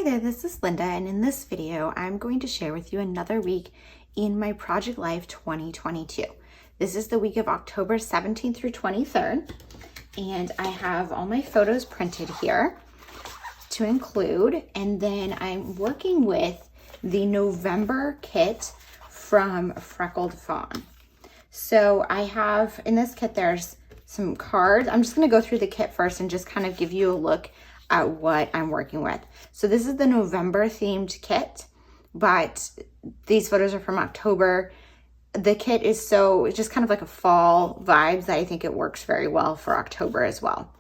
Hi there, this is Linda, and in this video, I'm going to share with you another week in my Project Life 2022. This is the week of October 17th through 23rd, and I have all my photos printed here to include, and then I'm working with the November kit from Freckled Fawn. So I have, in this kit, there's some cards. I'm just going to go through the kit first and just kind of give you a look at what I'm working with. So this is the November themed kit, but these photos are from October. The kit is it's just kind of like a fall vibes that I think it works very well for October as well.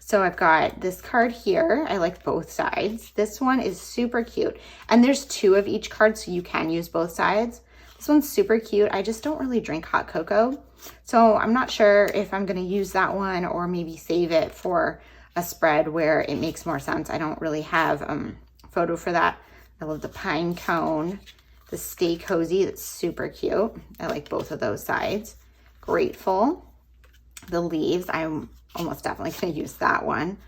So I've got this card here. I like both sides. This one is super cute. And there's two of each card, so you can use both sides. This one's super cute. I just don't really drink hot cocoa. So I'm not sure if I'm gonna use that one or maybe save it for a spread where it makes more sense. I don't really have a photo for that. I love the pine cone, the Stay Cozy, that's super cute. I like both of those sides. Grateful, the leaves, I'm almost definitely gonna use that one.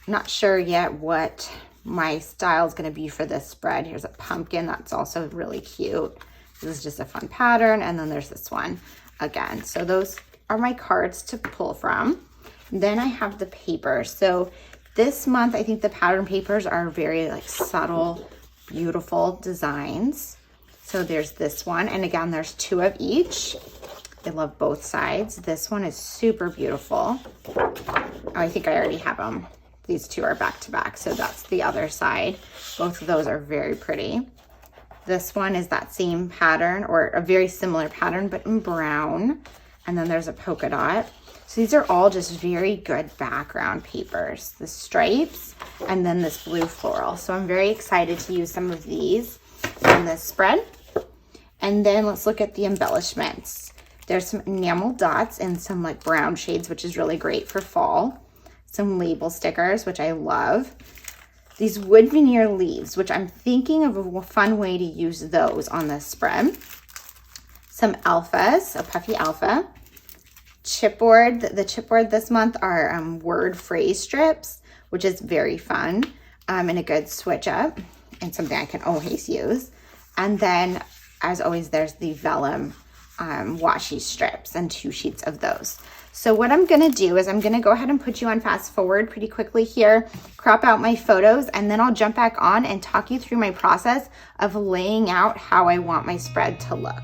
I'm not sure yet what my style is gonna be for this spread. Here's a pumpkin, that's also really cute. This is just a fun pattern, and then there's this one again. So those are my cards to pull from. Then I have the paper. So this month, I think the pattern papers are very like subtle, beautiful designs. So there's this one. And again, there's two of each. I love both sides. This one is super beautiful. Oh, I think I already have them. These two are back to back. So that's the other side. Both of those are very pretty. This one is that same pattern, or a very similar pattern, but in brown. And then there's a polka dot. So these are all just very good background papers, the stripes, and then this blue floral. So I'm very excited to use some of these in this spread. And then let's look at the embellishments. There's some enamel dots and some like brown shades, which is really great for fall. Some label stickers, which I love. These wood veneer leaves, which I'm thinking of a fun way to use those on this spread. Some alphas, a puffy alpha. Chipboard, the chipboard this month are word phrase strips, which is very fun and a good switch up and something I can always use. And then, as always, there's the vellum washi strips and 2 sheets of those. So what I'm gonna do is I'm gonna go ahead and put you on fast forward pretty quickly here, crop out my photos, and then I'll jump back on and talk you through my process of laying out how I want my spread to look.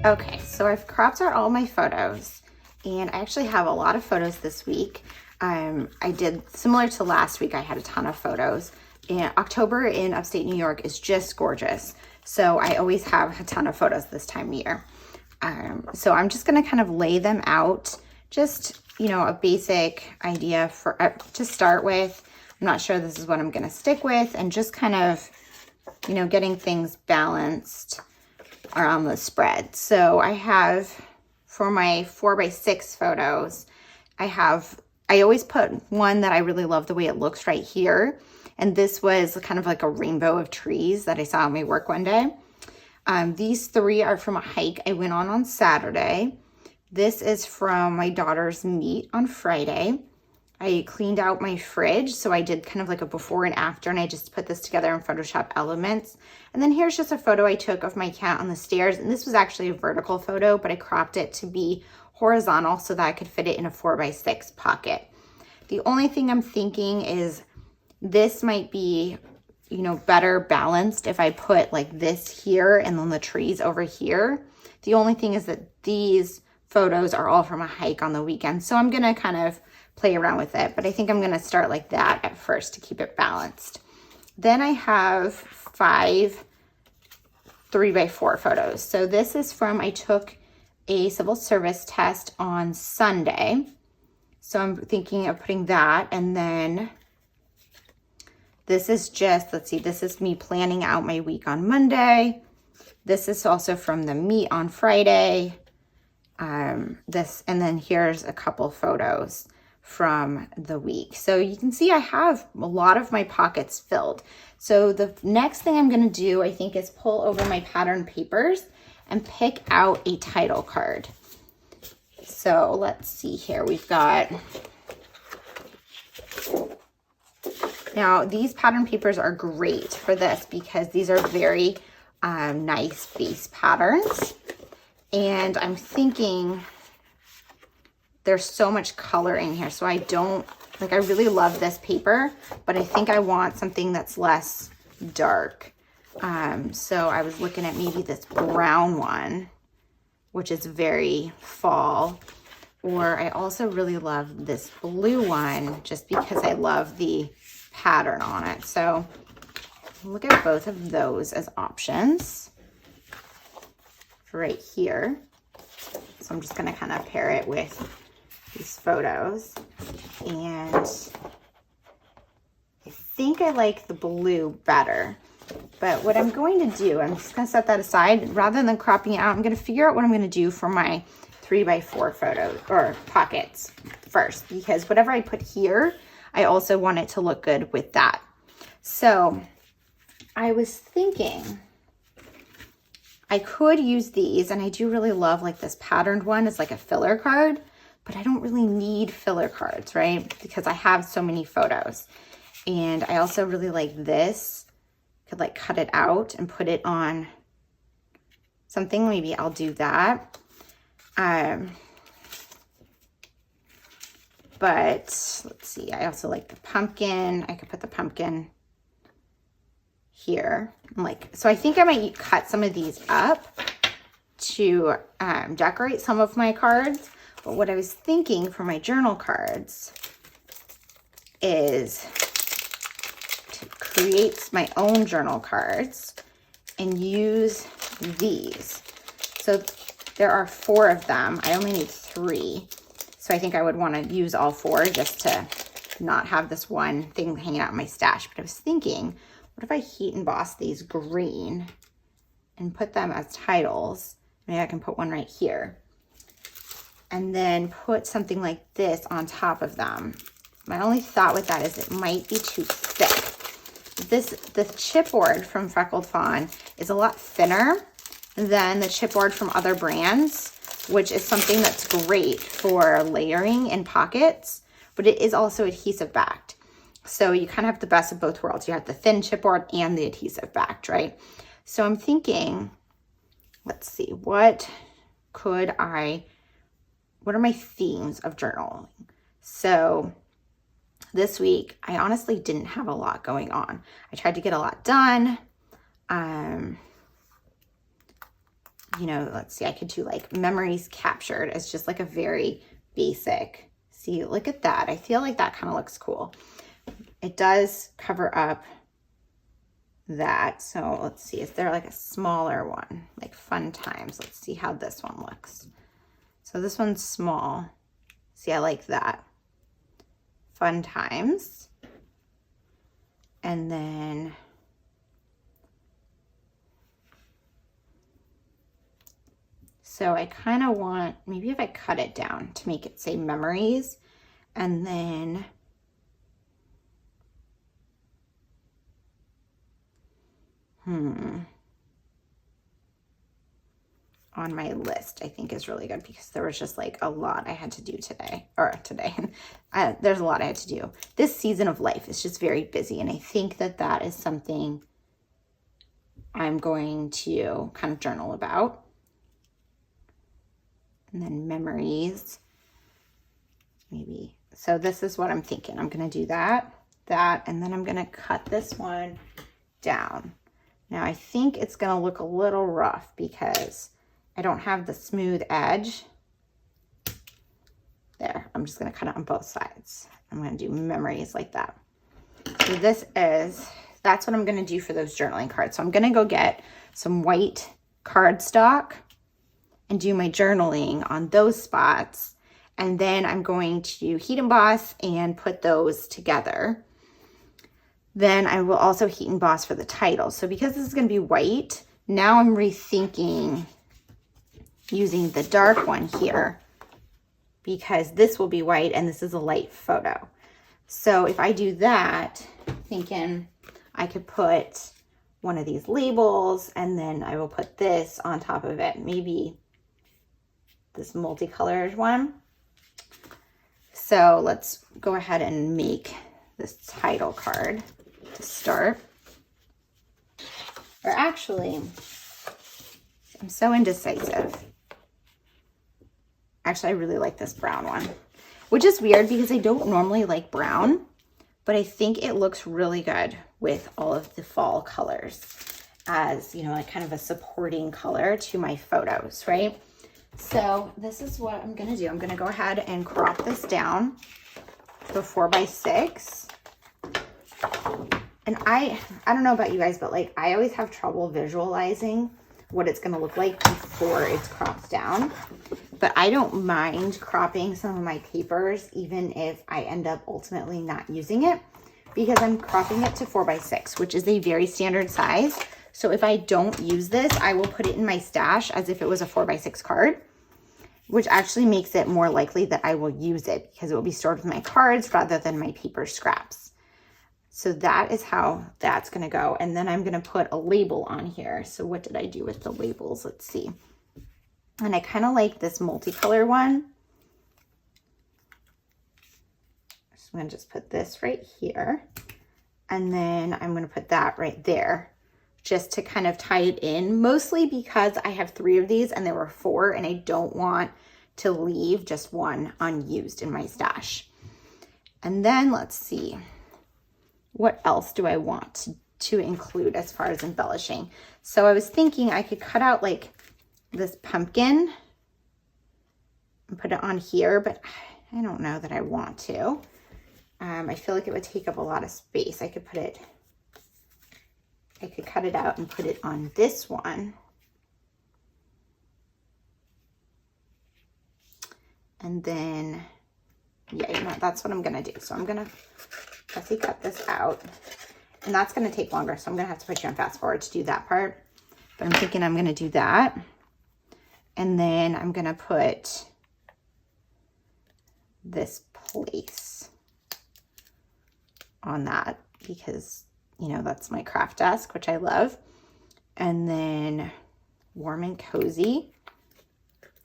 Okay, so I've cropped out all my photos, and I actually have a lot of photos this week. I did similar to last week. I had a ton of photos, and October in upstate New York is just gorgeous. So I always have a ton of photos this time of year. So I'm just gonna kind of lay them out, just, you know, a basic idea for to start with. I'm not sure this is what I'm gonna stick with, and just kind of, you know, getting things balanced around the spread. So I have, for my 4x6 photos, I always put one that I really love the way it looks right here. And this was kind of like a rainbow of trees that I saw at my work one day. These 3 are from a hike I went on Saturday. This is from my daughter's meet on Friday. I cleaned out my fridge, so I did kind of like a before and after, and I just put this together in Photoshop Elements. And then here's just a photo I took of my cat on the stairs, and this was actually a vertical photo, but I cropped it to be horizontal so that I could fit it in a 4x6 pocket. The only thing I'm thinking is this might be, you know, better balanced if I put like this here and then the trees over here. The only thing is that these photos are all from a hike on the weekend, so I'm gonna kind of play around with it, but I think I'm gonna start like that at first to keep it balanced. Then I have 5 3x4 photos. So this is from, I took a civil service test on Sunday. So I'm thinking of putting that, and then this is just, let's see, this is me planning out my week on Monday. This is also from the meet on Friday. this, and then here's a couple photos from the week. So you can see I have a lot of my pockets filled. So the next thing I'm going to do, I think, is pull over my pattern papers and pick out a title card. So let's see here. We've got, now these pattern papers are great for this because these are very nice base patterns. And I'm thinking there's so much color in here. So I don't, like, I really love this paper, but I think I want something that's less dark. So I was looking at maybe this brown one, which is very fall. Or I also really love this blue one just because I love the pattern on it. So look at both of those as options right here. So I'm just going to kind of pair it with these photos. And I think I like the blue better. But what I'm going to do, I'm just going to set that aside. Rather than cropping it out, I'm going to figure out what I'm going to do for my 3x4 photos or pockets first, because whatever I put here, I also want it to look good with that. So I was thinking I could use these, and I do really love like this patterned one as like a filler card, but I don't really need filler cards, right? Because I have so many photos. And I also really like this. Could like cut it out and put it on something. Maybe I'll do that. But let's see, I also like the pumpkin. I could put the pumpkin here. So I think I might cut some of these up to decorate some of my cards. But what I was thinking for my journal cards is to create my own journal cards and use these. So there are 4 of them. I only need 3. So I think I would want to use all 4 just to not have this one thing hanging out in my stash. But I was thinking, what if I heat emboss these green and put them as titles? Maybe I can put one right here. And then put something like this on top of them. My only thought with that is it might be too thick. The chipboard from Freckled Fawn is a lot thinner than the chipboard from other brands, which is something that's great for layering in pockets, but it is also adhesive backed. So you kind of have the best of both worlds. You have the thin chipboard and the adhesive backed, right? So I'm thinking, let's see, what are my themes of journaling? So this week, I honestly didn't have a lot going on. I tried to get a lot done. You know, let's see, I could do like memories captured as just like a very basic. See, look at that. I feel like that kind of looks cool. It does cover up that. So let's see, is there like a smaller one, like fun times? Let's see how this one looks. So this one's small. See, I like that. Fun times. And then so I kind of want, maybe if I cut it down to make it say memories, and then on my list, I think is really good because there was just like a lot I had to do today. There's a lot I had to do. This season of life is just very busy, and I think that that is something I'm going to kind of journal about. And then memories, maybe. So this is what I'm thinking. I'm going to do that, and then I'm going to cut this one down. Now I think it's going to look a little rough because I don't have the smooth edge. There, I'm just going to cut it on both sides. I'm going to do memories like that. So that's what I'm going to do for those journaling cards. So I'm going to go get some white cardstock and do my journaling on those spots. And then I'm going to heat emboss and put those together. Then I will also heat emboss for the title. So because this is going to be white, now I'm rethinking using the dark one here because this will be white and this is a light photo. So if I do that, thinking I could put one of these labels and then I will put this on top of it, maybe this multicolored one. So let's go ahead and make this title card to start. Or actually, I'm so indecisive. Actually, I really like this brown one, which is weird because I don't normally like brown, but I think it looks really good with all of the fall colors as, you know, like kind of a supporting color to my photos, right? So this is what I'm gonna do. I'm gonna go ahead and crop this down to a 4x6. And I don't know about you guys, but like I always have trouble visualizing what it's gonna look like before it's cropped down. But I don't mind cropping some of my papers, even if I end up ultimately not using it, because I'm cropping it to 4x6, which is a very standard size. So if I don't use this, I will put it in my stash as if it was a 4x6 card, which actually makes it more likely that I will use it because it will be stored with my cards rather than my paper scraps. So that is how that's gonna go. And then I'm gonna put a label on here. So what did I do with the labels? Let's see. And I kind of like this multicolor one. So I'm gonna just put this right here. And then I'm gonna put that right there just to kind of tie it in, mostly because I have 3 of these and there were 4 and I don't want to leave just one unused in my stash. And then let's see. What else do I want to include as far as embellishing? So I was thinking I could cut out like this pumpkin and put it on here, but I don't know that I want to. I feel like it would take up a lot of space. I could cut it out and put it on this one. And then, yeah, you know, that's what I'm gonna do. So I'm gonna cut this out, and that's gonna take longer. So I'm gonna have to put you on fast forward to do that part. But I'm thinking I'm gonna do that. And then I'm gonna put this place on that because, you know, that's my craft desk, which I love. And then warm and cozy,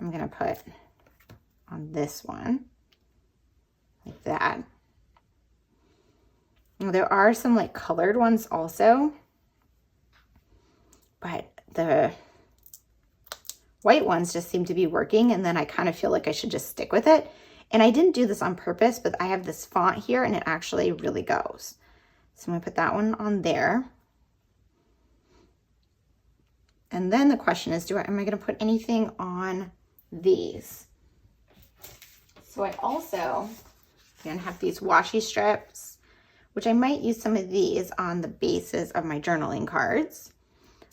I'm gonna put on this one like that. There are some like colored ones also, but the white ones just seem to be working, and then I kind of feel like I should just stick with it. And I didn't do this on purpose, but I have this font here and it actually really goes. So I'm gonna put that one on there. And then the question is, am I gonna put anything on these? So I also gonna have these washi strips, which I might use some of these on the bases of my journaling cards.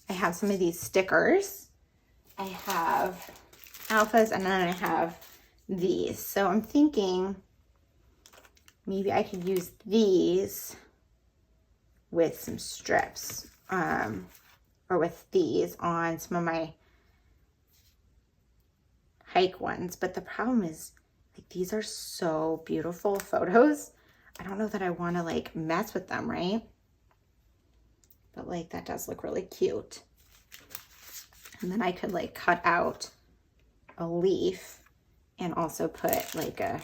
I have some of these stickers. I have alphas, and then I have these. So I'm thinking maybe I could use these with some strips, or with these on some of my hike ones. But the problem is, like, these are so beautiful photos. I don't know that I want to like mess with them, right? But like that does look really cute. And then I could like cut out a leaf and also put like so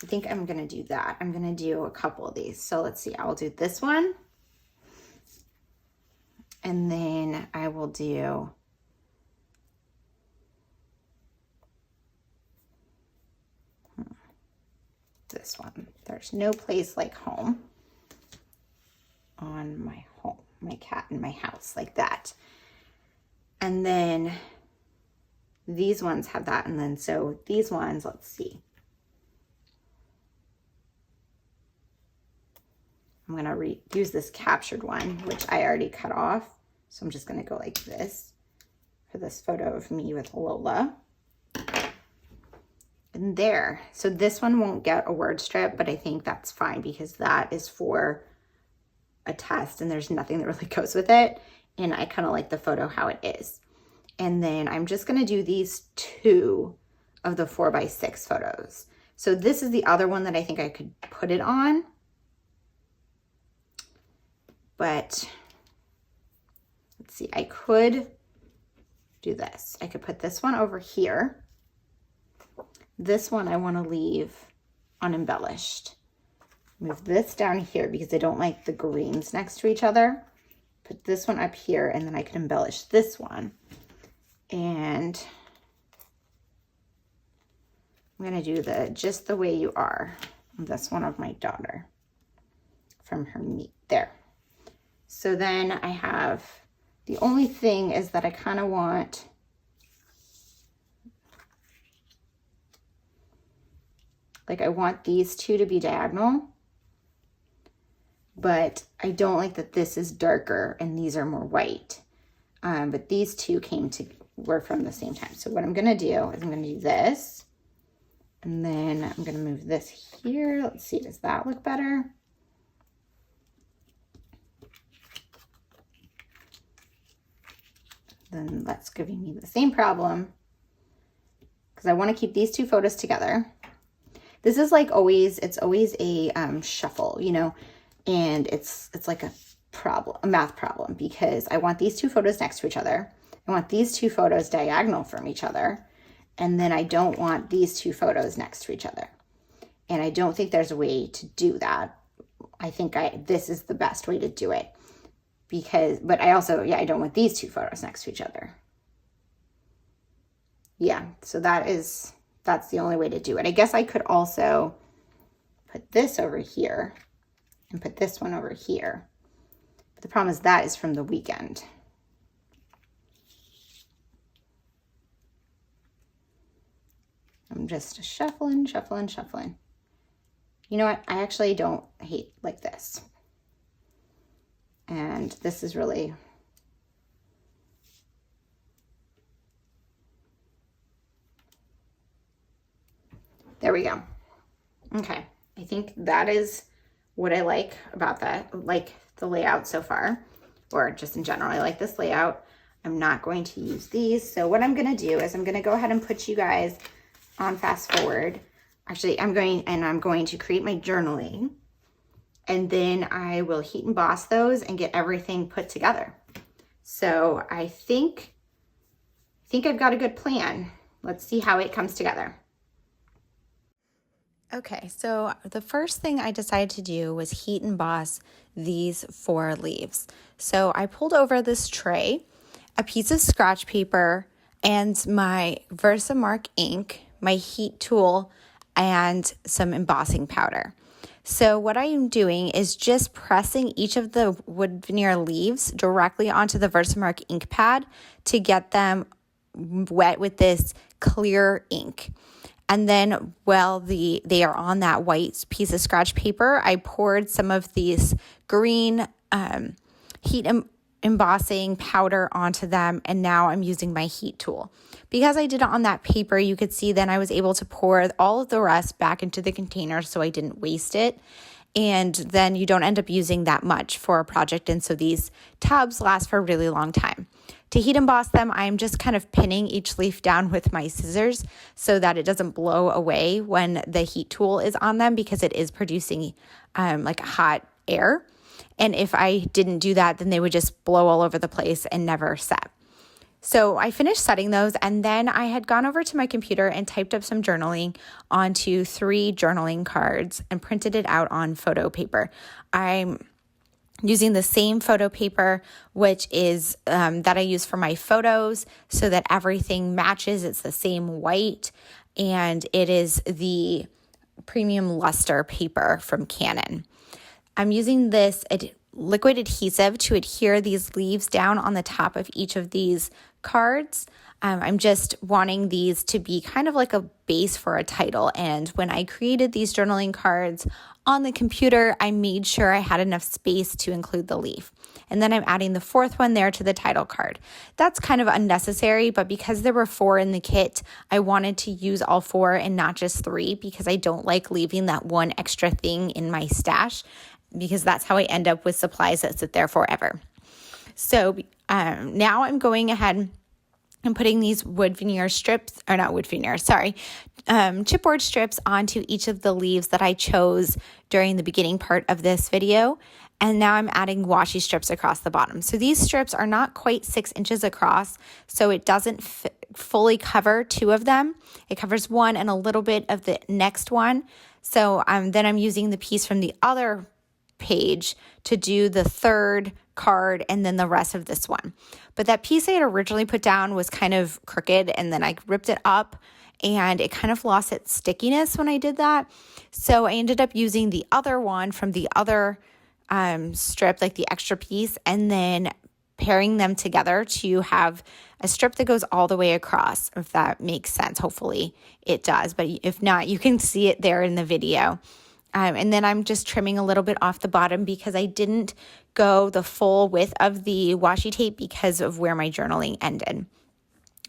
I think I'm gonna do that. I'm gonna do a couple of these. So let's see, I'll do this one. And then I will do this one. There's no place like home on my home, my cat in my house, like that. And then these ones have that. And then so these ones, let's see. I'm gonna use this captured one, which I already cut off. So I'm just gonna go like this for this photo of me with Lola. And there. So this one won't get a word strip, but I think that's fine because that is for a test and there's nothing that really goes with it. And I kind of like the photo how it is. And then I'm just gonna do these 2 of the 4x6 photos. So this is the other one that I think I could put it on. But let's see, I could do this. I could put this one over here. This one I want to leave unembellished. Move this down here because I don't like the greens next to each other. Put this one up here, and then I can embellish this one. And I'm going to do the Just the Way You Are. This one of my daughter from her meet there. So then I have, the only thing is that I kind of want, like I want these 2 to be diagonal, but I don't like that this is darker and these are more white. But these 2 were from the same time. So what I'm gonna do is I'm gonna do this, and then I'm gonna move this here. Let's see, does that look better? Then that's giving me the same problem because I want to keep these 2 photos together. This is like always, it's always a shuffle, you know, and it's like a math problem, because I want these 2 photos next to each other. I want these 2 photos diagonal from each other. And then I don't want these 2 photos next to each other. And I don't think there's a way to do that. I think this is the best way to do it. But I also, I don't want these 2 photos next to each other. Yeah, so that's the only way to do it. I guess I could also put this over here and put this one over here. But the problem is that is from the weekend. I'm just shuffling. You know what? I actually don't hate like this. And this is really, there we go. Okay, I think that is what I like about that, like the layout so far, or just in general, I like this layout. I'm not going to use these. So what I'm gonna do is I'm gonna go ahead and put you guys on fast forward. Actually, I'm going to create my journaling, and then I will heat emboss those and get everything put together. So I think I've got a good plan. Let's see how it comes together. Okay, so the first thing I decided to do was heat emboss these 4 leaves. So I pulled over this tray, a piece of scratch paper, and my Versamark ink, my heat tool, and some embossing powder. So what I am doing is just pressing each of the wood veneer leaves directly onto the Versamark ink pad to get them wet with this clear ink. And then while they are on that white piece of scratch paper, I poured some of these green heat embossing powder onto them, and now I'm using my heat tool. Because I did it on that paper, you could see then I was able to pour all of the rest back into the container so I didn't waste it. And then you don't end up using that much for a project, and so these tubs last for a really long time. To heat emboss them, I'm just kind of pinning each leaf down with my scissors so that it doesn't blow away when the heat tool is on them, because it is producing like hot air. And if I didn't do that, then they would just blow all over the place and never set. So I finished setting those, and then I had gone over to my computer and typed up some journaling onto 3 journaling cards and printed it out on photo paper. I'm using the same photo paper, which is that I use for my photos, so that everything matches. It's the same white, and it is the premium luster paper from Canon. I'm using this liquid adhesive to adhere these leaves down on the top of each of these cards. I'm just wanting these to be kind of like a base for a title. And when I created these journaling cards on the computer, I made sure I had enough space to include the leaf. And then I'm adding the 4th one there to the title card. That's kind of unnecessary, but because there were 4 in the kit, I wanted to use all 4 and not just 3, because I don't like leaving that one extra thing in my stash, because that's how I end up with supplies that sit there forever. So now I'm going ahead I'm putting these wood veneer strips, or not wood veneer, sorry, chipboard strips onto each of the leaves that I chose during the beginning part of this video. And now I'm adding washi strips across the bottom. So these strips are not quite 6 inches across, so it doesn't fully cover 2 of them. It covers one and a little bit of the next one. So then I'm using the piece from the other page to do the third card and then the rest of this one. But that piece I had originally put down was kind of crooked, and then I ripped it up and it kind of lost its stickiness when I did that. So I ended up using the other one from the other strip, like the extra piece, and then pairing them together to have a strip that goes all the way across, if that makes sense. Hopefully it does, but if not, you can see it there in the video. And then I'm just trimming a little bit off the bottom because I didn't go the full width of the washi tape because of where my journaling ended.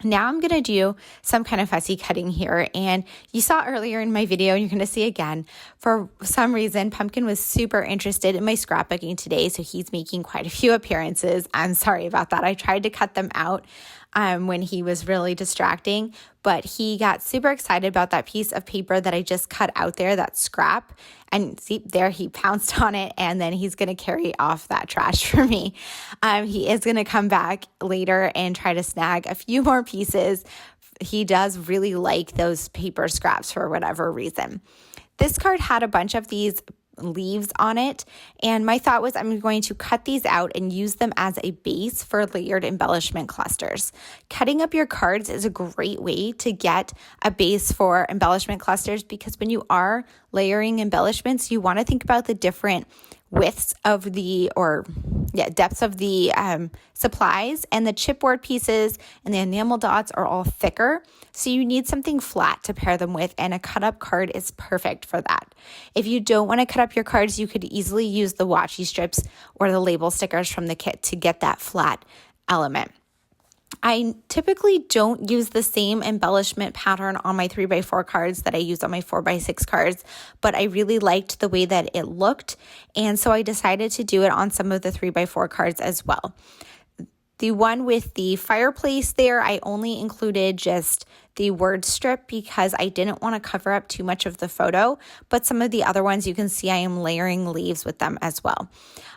Now I'm going to do some kind of fussy cutting here, and you saw earlier in my video, and you're going to see again, for some reason, Pumpkin was super interested in my scrapbooking today, so he's making quite a few appearances. I'm sorry about that. I tried to cut them out when he was really distracting, but he got super excited about that piece of paper that I just cut out there, that scrap, and see there he pounced on it, and then he's going to carry off that trash for me. He is going to come back later and try to snag a few more pieces. He does really like those paper scraps for whatever reason. This card had a bunch of these leaves on it, and my thought was I'm going to cut these out and use them as a base for layered embellishment clusters. Cutting up your cards is a great way to get a base for embellishment clusters, because when you are layering embellishments, you want to think about the different widths of the, depths of the supplies, and the chipboard pieces and the enamel dots are all thicker. So you need something flat to pair them with, and a cut up card is perfect for that. If you don't want to cut up your cards, you could easily use the washi strips or the label stickers from the kit to get that flat element. I typically don't use the same embellishment pattern on my 3x4 cards that I use on my 4x6 cards, but I really liked the way that it looked, and so I decided to do it on some of the 3x4 cards as well. The one with the fireplace there, I only included just the word strip because I didn't want to cover up too much of the photo, but some of the other ones you can see I am layering leaves with them as well.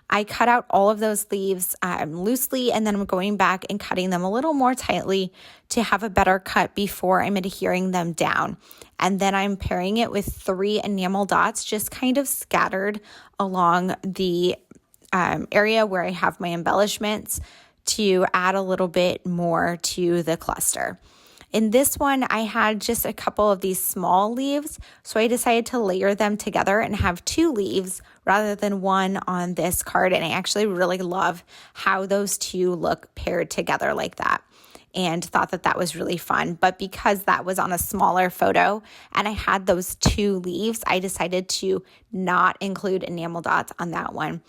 I cut out all of those leaves loosely, and then I'm going back and cutting them a little more tightly to have a better cut before I'm adhering them down. And then I'm pairing it with 3 enamel dots just kind of scattered along the area where I have my embellishments to add a little bit more to the cluster. In this one, I had just a couple of these small leaves, so I decided to layer them together and have 2 leaves rather than 1 on this card, and I actually really love how those 2 look paired together like that, and thought that that was really fun. But because that was on a smaller photo and I had those 2 leaves, I decided to not include enamel dots on that one,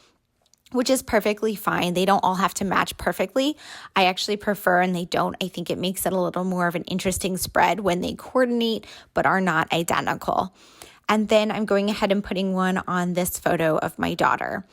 which is perfectly fine. They don't all have to match perfectly. I actually prefer, and they don't. I think it makes it a little more of an interesting spread when they coordinate but are not identical. And then I'm going ahead and putting one on this photo of my daughter.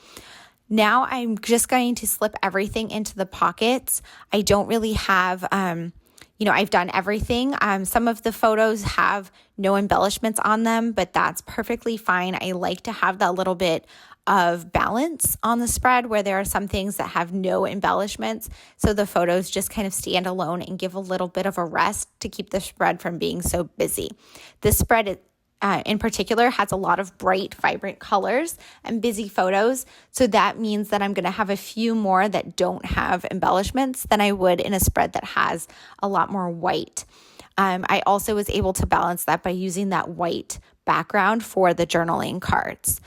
Now I'm just going to slip everything into the pockets. I don't really have, I've done everything. Some of the photos have no embellishments on them, but that's perfectly fine. I like to have that little bit of balance on the spread where there are some things that have no embellishments, so the photos just kind of stand alone and give a little bit of a rest to keep the spread from being so busy. This spread in particular has a lot of bright, vibrant colors and busy photos, so that means that I'm going to have a few more that don't have embellishments than I would in a spread that has a lot more white. I also was able to balance that by using that white background for the journaling cards.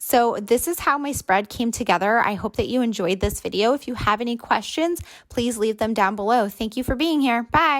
So this is how my spread came together. I hope that you enjoyed this video. If you have any questions, please leave them down below. Thank you for being here. Bye.